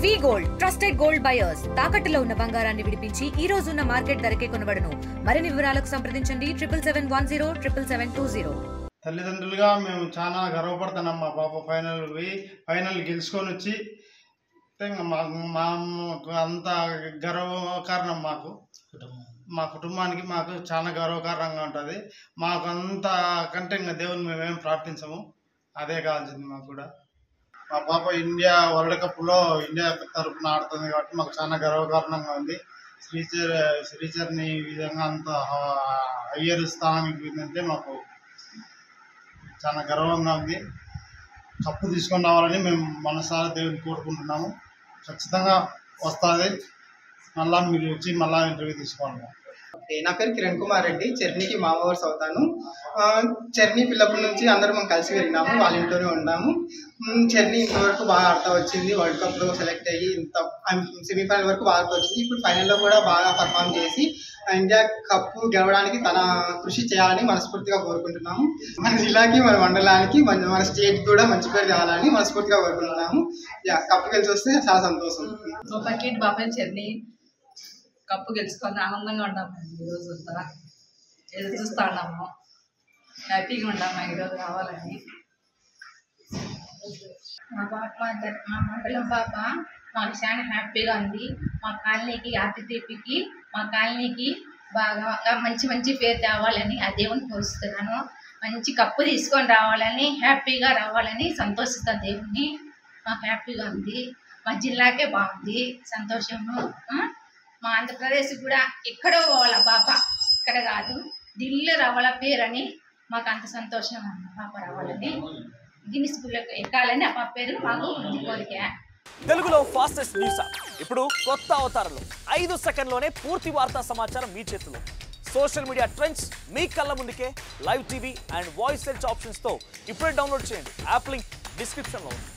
వి gold trusted gold buyers తాకట్టులో ఉన్న బంగారాన్ని విడిపించి ఈ రోజు ఉన్న మార్కెట్ ధరకే కొనబడును. మరిన్ని వివరాలకు సంప్రదించండి 77107720. తల్లిదండ్రులుగా మేము చాలా గర్వపడుతున్నాం. మా పాప ఫైనల్ గెలుచుకొని వచ్చి మాకు అంత గర్వకారణం. మా కుటుంబానికి మాకు చాలా గర్వకారణంగా ఉంటుంది. మాకు అంత కంటే ఇంకా దేవుని మేమేం ప్రార్థించము, అదే కావాల్సింది మాకు కూడా. మా పాప ఇండియా వరల్డ్ కప్లో ఇండియా తరఫున ఆడుతుంది కాబట్టి మాకు చాలా గర్వకారణంగా ఉంది. శ్రీచర్ని ఈ విధంగా అంత హయ్యర్ స్థానానికి పోయిందంటే మాకు చాలా గర్వంగా ఉంది. కప్పు తీసుకొని రావాలని మేము మనసారా దేవుని కోరుకుంటున్నాము. ఖచ్చితంగా వస్తుంది. మళ్ళీ మీరు వచ్చి మళ్ళీ ఇంటర్వ్యూ తీసుకోండి. నా పేరు కిరణ్ కుమార్ రెడ్డి. చర్నీకి మామవర్స్ అవుతాను. చర్నీ పిల్లప్పటి నుంచి అందరూ మనం కలిసి వెళ్ళినాము, వాళ్ళ ఇంట్లోనే ఉన్నాము. చర్నీ ఇంతవరకు బాగా ఆడుతూ వచ్చింది. వరల్డ్ కప్లో సెలెక్ట్ అయ్యి సెమీఫైనల్ వరకు బాగా వచ్చింది. ఇప్పుడు ఫైనల్లో కూడా బాగా పర్ఫామ్ చేసి ఇండియా కప్పు గెలవడానికి తన కృషి చేయాలని మనస్ఫూర్తిగా కోరుకుంటున్నాము. మన జిల్లాకి, మన మండలానికి, మన స్టేట్ కూడా మంచి పేరు కావాలని మనస్ఫూర్తిగా కోరుకుంటున్నాము. కప్పు గెలిచి వస్తే చాలా సంతోషం. చర్నీ కప్పు గెలుచుకొని ఆనందంగా ఉన్నాము. ఈరోజు ఎదురు చూస్తూ ఉన్నాము, హ్యాపీగా ఉన్నాము ఈరోజు రావాలని. మా మండలం పాప మాకు చాలా హ్యాపీగా ఉంది. మా కాలనీకి అతిథికి మా కాలనీకి బాగా మంచి పేరు తేవాలని ఆ దేవుని కోరుస్తున్నాను. మంచి కప్పు తీసుకొని రావాలని, హ్యాపీగా రావాలని సంతోషిస్తాను దేవుణ్ణి. మాకు హ్యాపీగా ఉంది. మా జిల్లాకే బాగుంది, సంతోషము. మా ఆంధ్రప్రదేశ్ కూడా ఎక్కడో పోవాల పాప, ఇక్కడ కాదు ఢిల్లీ రావాల పేరని మాకు అంత సంతోషం. పాప రావాలని, గిన్నిస్ బుక్లోకి ఎక్కాలని ఆ పాప పేరు మాకు కోరిక. తెలుగులో ఫాస్టెస్ట్ న్యూస్ ఇప్పుడు కొత్త అవతారంలో 5 సెకండ్లోనే పూర్తి వార్తా సమాచారం మీ చేతిలో. సోషల్ మీడియా ట్రెండ్స్ మీ కళ్ళ ముందుకే live TV and voice search ఆప్షన్స్తో ఇప్పుడే డౌన్లోడ్ చేయండి. యాప్ లింక్ డిస్క్రిప్షన్లో ఉంది.